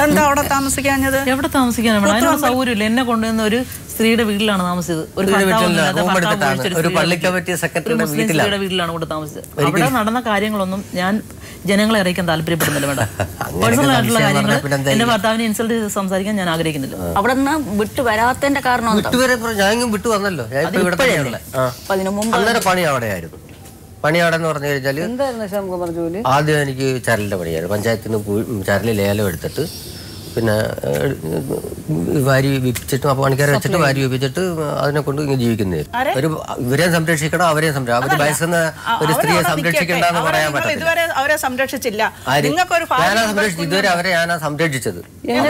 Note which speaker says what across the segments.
Speaker 1: എന്താ അവിടെ താമസിക്കാഞ്ഞത്?
Speaker 2: എവിടെ താമസിക്കാനാണ്? അതിനുള്ള സൗകര്യമില്ല. എന്നെ കൊണ്ടുവന്ന ഒരു സ്ത്രീയുടെ വീട്ടിലാണ് താമസിച്ചത്. ഒരു സ്ത്രീയുടെ വീട്ടിലാണ് കൊണ്ട് താമസിച്ചത്. അവിടെ നടന്ന കാര്യങ്ങളൊന്നും ഞാൻ ജനങ്ങളെ അറിയിക്കാൻ താല്പര്യപ്പെടുന്നില്ല മേഡം. പേഴ്സണൽ ആയിട്ടുള്ള കാര്യങ്ങൾ എന്റെ ഭർത്താവിനെ ഇൻസൾട്ട് ചെയ്ത് സംസാരിക്കാൻ ഞാൻ ആഗ്രഹിക്കുന്നില്ല.
Speaker 1: അവിടെ നിന്ന് വിട്ടു വരാത്തതിന്റെ കാരണം
Speaker 3: വിട്ടു വന്നല്ലോ. പണി അവിടെയായിരുന്നു. പണി അവിടെ എന്ന് പറഞ്ഞു കഴിഞ്ഞാൽ ആദ്യം എനിക്ക് ചരലിന്റെ പണിയായിരുന്നു. പഞ്ചായത്തിൽ നിന്ന് ചരല് ലേലം എടുത്തിട്ട് പിന്നെ വാരി വിപ്പിച്ചിട്ട് പണിക്കാരെ വെച്ചിട്ട് വാരി വിപ്പിച്ചിട്ട് അതിനെ കൊണ്ട് ഇങ്ങനെ ജീവിക്കുന്നതായിരുന്നു. ഒരു ഇവരെയും സംരക്ഷിക്കണം, അവരെയും സംരക്ഷിക്കണം. അവർ വയസ്സുന്ന ഒരു സ്ത്രീയെ സംരക്ഷിക്കണ്ടെന്ന് പറയാൻ പറ്റില്ല.
Speaker 1: അവരെ സംരക്ഷിച്ചില്ല.
Speaker 3: ഇതുവരെ അവരെ ഞാനാ സംരക്ഷിച്ചത്.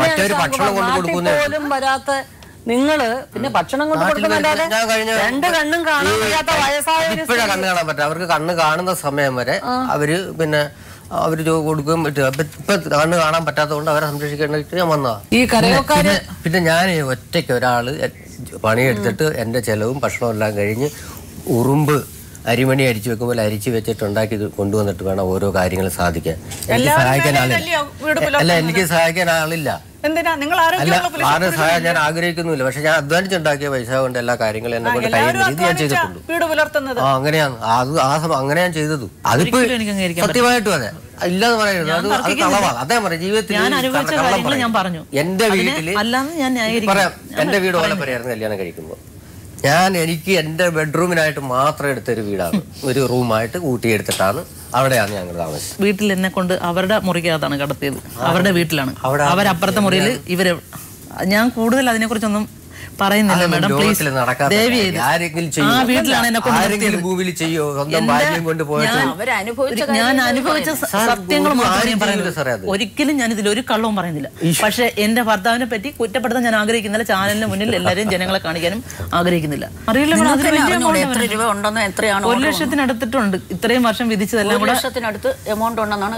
Speaker 3: മറ്റൊരു ഭക്ഷണം കൊണ്ട് കൊടുക്കുന്ന
Speaker 2: വരാത്ത നിങ്ങള് പിന്നെ ഭക്ഷണം കൊണ്ട് കൊടുക്കുന്നുണ്ടാതെ രണ്ട് കണ്ണും കാണാൻ
Speaker 3: ഇപ്പോഴാണ് കണ്ണ് കാണാൻ പറ്റും. അവർക്ക് കണ്ണ് കാണുന്ന സമയം വരെ അവര് പിന്നെ അവര് കൊടുക്കുകയും പറ്റും. ഇപ്പൊ കണ്ണ് കാണാൻ പറ്റാത്തതുകൊണ്ട് അവരെ സംരക്ഷിക്കേണ്ടിട്ട് ഞാൻ വന്നതാ.
Speaker 2: ഈ കരയോക്കാര്
Speaker 3: പിന്നെ ഞാൻ ഒറ്റയ്ക്ക് ഒരാള് പണിയെടുത്തിട്ട് എന്റെ ചെലവും ഭക്ഷണവും എല്ലാം കഴിഞ്ഞ് ഉറുമ്പ് അരിമണി അരിച്ചു വെക്കുമ്പോൾ അരിച്ചു വെച്ചിട്ട് ഉണ്ടാക്കി കൊണ്ടുവന്നിട്ട് വേണം ഓരോ കാര്യങ്ങളും സാധിക്കാൻ. എനിക്ക് സഹായിക്കാൻ ആളില്ല. അല്ല, എനിക്ക് സഹായിക്കാൻ ആളില്ല. ആരും സഹായം ഞാൻ ആഗ്രഹിക്കുന്നില്ല. പക്ഷെ ഞാൻ അധ്വാനിച്ചുണ്ടാക്കിയ പൈസ കൊണ്ട് എല്ലാ കാര്യങ്ങളും എന്നെ കൊണ്ട് കഴിയുന്ന രീതി ഞാൻ ചെയ്തിട്ടുണ്ട്. അങ്ങനെയാണ് അങ്ങനെ ഞാൻ ചെയ്തത്. അതിപ്പോ സത്യമായിട്ടും അതെ ഇല്ലാന്ന് പറയുന്നത് അത് കളവാണ്. അതേ പറയാം. ജീവിതത്തിൽ എന്റെ വീട്ടില് പറയാം, എന്റെ വീട് ഓലപ്പുരയായിരുന്നു കല്യാണം കഴിക്കുമ്പോൾ. എനിക്ക് എന്റെ ബെഡ്റൂമിനായിട്ട് മാത്രം എടുത്തൊരു വീടാണ്. ഒരു റൂമായിട്ട് കൂട്ടിയെടുത്തിട്ടാണ് അവിടെയാണ് ഞങ്ങൾ താമസിച്ചത്.
Speaker 2: വീട്ടിൽ എന്നെ കൊണ്ട് അവരുടെ മുറിക്കകത്താണ് കടത്തിയത്. അവരുടെ വീട്ടിലാണ്. അവരപ്പുറത്തെ മുറിയിൽ ഇവര്. ഞാൻ കൂടുതൽ അതിനെ കുറിച്ചൊന്നും പറയുന്നില്ല മേഡം. പ്ലീസ് ഞാൻ അനുഭവിച്ച സത്യങ്ങൾ മാത്രമേ പറയുന്നത്. ഒരിക്കലും ഞാൻ ഇതിൽ ഒരു കള്ളവും പറയുന്നില്ല. പക്ഷെ എന്റെ ഭർത്താവിനെ പറ്റി കുറ്റപ്പെടുത്താൻ ഞാൻ ആഗ്രഹിക്കുന്നില്ല. ചാനലിന് മുന്നിൽ എല്ലാവരെയും ജനങ്ങളെ കാണിക്കാനും ആഗ്രഹിക്കുന്നില്ല. അറിയില്ല, 1 ലക്ഷത്തിന് അടുത്തിട്ടുണ്ട്. ഇത്രയും വർഷം വിധിച്ചതെല്ലാം കൂടെ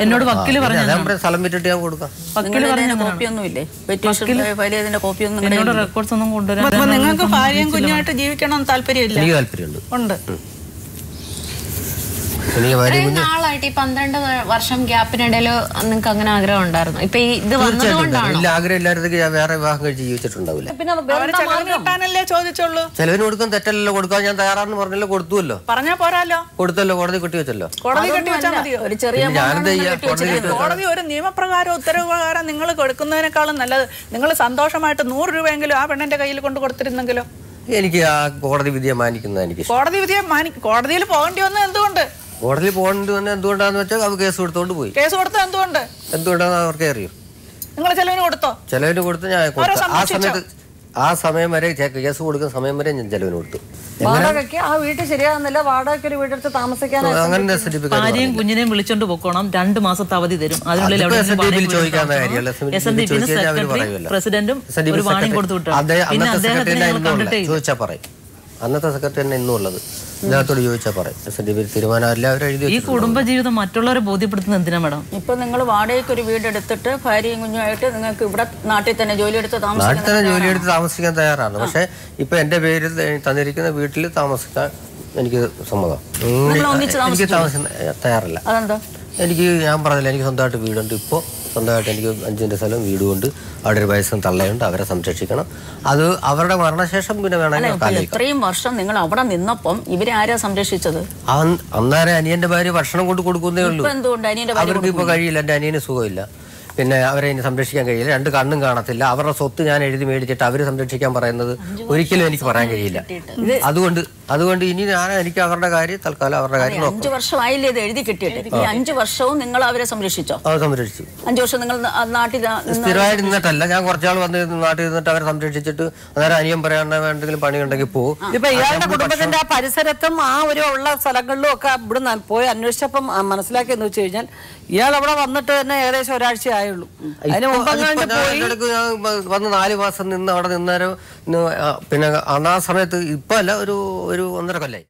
Speaker 2: എന്നോട് വക്കീല് പറഞ്ഞു. എന്നോട് റെക്കോർഡ്സ് ഒന്നും കൊണ്ടുവരാൻ.
Speaker 1: നിങ്ങൾക്ക് ഭാര്യയും കുഞ്ഞായിട്ട് ജീവിക്കണം താല്പര്യമില്ല?
Speaker 3: എനിക്ക് താല്പര്യമുണ്ട്.
Speaker 1: ഉണ്ട്.
Speaker 4: നാളായിട്ട് ഈ 12 വർഷം ഗ്യാപ്പിനിടയിൽ നിങ്ങൾക്ക് അങ്ങനെ ആഗ്രഹം ഉണ്ടായിരുന്നു? ഇപ്പൊ ഇത് വന്നതുകൊണ്ടാണ്.
Speaker 3: ആഗ്രഹം ഇല്ലായിരുന്നെങ്കിൽ ഞാൻ വേറെ വിവാഹം കഴിച്ച് ജീവിച്ചിട്ടുണ്ടാവില്ല.
Speaker 1: കിട്ടാനല്ലേ ചോദിച്ചുള്ളൂ.
Speaker 3: ചെലവിന് കൊടുക്കാൻ തെറ്റല്ലോ. കൊടുക്കാൻ ഞാൻ തയ്യാറാണെന്ന് പറഞ്ഞല്ലോ. കൊടുത്തുവല്ലോ.
Speaker 1: പറഞ്ഞാ പോരാലോ?
Speaker 3: കൊടുത്തല്ലോ. കോടതി കെട്ടി വെച്ചല്ലോ.
Speaker 1: കോടതി കെട്ടി വെച്ചാൽ മതിയോ? ഒരു ചെറിയ കോടതി ഒരു നിയമപ്രകാരം ഉത്തരവ് പ്രകാരം നിങ്ങൾ കൊടുക്കുന്നതിനേക്കാളും നല്ലത് നിങ്ങൾ സന്തോഷമായിട്ട് 100 രൂപയെങ്കിലും ആ പെണ്ണിന്റെ കയ്യിൽ കൊണ്ട് കൊടുത്തിരുന്നെങ്കിലോ?
Speaker 3: എനിക്ക് ആ കോടതി വിധിയെ മാനിക്കുന്നത് എനിക്ക്
Speaker 1: കോടതി വിധിയെ കോടതിയിൽ പോകേണ്ടി വന്നത് എന്തുകൊണ്ട്?
Speaker 3: കോടതിയിൽ പോകേണ്ടി വന്നത് എന്തുകൊണ്ടാന്ന് വെച്ചാൽ അവർ കേസ് കൊടുത്തോണ്ട് പോയി.
Speaker 1: കേസ് കൊടുത്തത് എന്തുകൊണ്ടാന്ന്
Speaker 3: അവർക്ക് അറിയും.
Speaker 1: നിങ്ങൾ ചെലവിന് കൊടുത്തോ?
Speaker 3: ചെലവിന് കൊടുത്ത് ഞാൻ ആ സമയത്ത് ആ സമയം വരെ കേസ് കൊടുക്കുന്ന സമയം വരെ ഞാൻ ചെലവിന് കൊടുത്തു.
Speaker 2: വാടകയ്ക്ക് ആ വീട്ടിൽ ശരിയാകുന്നില്ല. വാടകയ്ക്ക് ഒരു വീടെടുത്ത് താമസിക്കാൻ
Speaker 3: ഭാര്യയും
Speaker 2: കുഞ്ഞിനെയും വിളിച്ചോണ്ട് പോക്കണം. 2 മാസത്തെ അവധി തരും. അതിനുള്ളിൽ പ്രസിഡന്റും ഒരു വാണിംഗ് കൊടുത്തു വിട്ടു.
Speaker 3: ചോദിച്ചാൽ പറയും. അന്നത്തെ സെക്രട്ടറി തന്നെ ഇന്നും ഉള്ളത്. ഇതിനകത്തോട് ചോദിച്ചാൽ പറയും. തീരുമാനം
Speaker 2: ഈ കുടുംബജീവിതം മറ്റുള്ളവരെ ബോധ്യപ്പെടുത്തുന്നത് എന്തിനാ മേഡം?
Speaker 1: ഇപ്പൊ നിങ്ങൾ വാടകയ്ക്ക് ഒരു വീട് എടുത്തിട്ട് ഭാര്യയും കുഞ്ഞുമായിട്ട് നിങ്ങൾക്ക് ഇവിടെ നാട്ടിൽ തന്നെ ജോലിയെടുത്ത്
Speaker 3: താമസിക്കാൻ തയ്യാറാണ്. പക്ഷെ ഇപ്പൊ എന്റെ പേരിൽ തന്നിരിക്കുന്ന വീട്ടിൽ താമസിക്കാൻ എനിക്ക് സമ്മതം. എനിക്ക് താമസിക്കാൻ തയ്യാറല്ല. ഞാൻ പറഞ്ഞില്ല, എനിക്ക് സ്വന്തമായിട്ട് വീടുണ്ട്. ഇപ്പോൾ സ്വന്തമായിട്ട് എനിക്ക് 5 സെന്റ് സ്ഥലം വീടുകൊണ്ട് അവിടെ ഒരു വയസ്സും തള്ളയുണ്ട്. അവരെ സംരക്ഷിക്കണം. അത് അവരുടെ മരണശേഷം പിന്നെ വേണമെങ്കിൽ.
Speaker 1: ഇത്രയും വർഷം നിങ്ങൾ അവിടെ നിന്നപ്പം ഇവരെ ആരാ സംരക്ഷിച്ചത്?
Speaker 3: അന്നേരം അനിയന്റെ ഭാര്യ ഭക്ഷണം കൊണ്ട് കൊടുക്കുന്നേ ഉള്ളൂ. അവർക്ക് ഇപ്പൊ കഴിയില്ല. എന്റെ അനിയന് സുഖമില്ല. പിന്നെ അവരെ ഇനി സംരക്ഷിക്കാൻ കഴിയില്ല. 2 കണ്ണും കാണത്തില്ല. അവരുടെ സ്വത്ത് ഞാൻ എഴുതി മേടിച്ചിട്ട് അവര് സംരക്ഷിക്കാൻ പറയുന്നത് ഒരിക്കലും എനിക്ക് പറയാൻ കഴിയില്ല. അതുകൊണ്ട് ഇനി എനിക്ക് അവരുടെ കാര്യം തൽക്കാലം അവരുടെ കാര്യം
Speaker 1: 5 വർഷമായില്ലേ ഇത് എഴുതി കിട്ടിയിട്ട്? ഈ 5 വർഷവും നിങ്ങൾ അവരെ സംരക്ഷിച്ചോ?
Speaker 3: അവർ സംരക്ഷിച്ചു.
Speaker 1: 5 വർഷം നിങ്ങൾ നാട്ടിൽ
Speaker 3: സ്ഥിരമായിട്ട് നിന്നിട്ടല്ല. ഞാൻ കുറച്ചാൾ വന്ന് നാട്ടിൽ നിന്നിട്ട് അവരെ സംരക്ഷിച്ചിട്ട് അന്നേരം അനിയൻ പറയാൻ എന്തെങ്കിലും പണി ഉണ്ടെങ്കിൽ പോകും.
Speaker 2: ഇപ്പൊ ഇയാളുടെ കുടുംബത്തിന്റെ ആ പരിസരത്തും ആ ഒരു ഉള്ള സ്ഥലങ്ങളിലും ഒക്കെ ഇവിടെ പോയി അന്വേഷിച്ചപ്പം മനസ്സിലാക്കിയെന്ന് വെച്ച് കഴിഞ്ഞാൽ ഇയാൾ അവിടെ വന്നിട്ട് തന്നെ ഏകദേശം ഒരാഴ്ചയായുള്ളൂ. അതിന്
Speaker 3: വന്ന് 4 മാസം നിന്ന് അവിടെ നിന്നേരം പിന്നെ ആ സമയത്ത് ഇപ്പൊ അല്ല, ഒരു 1.5 കൊല്ലായി.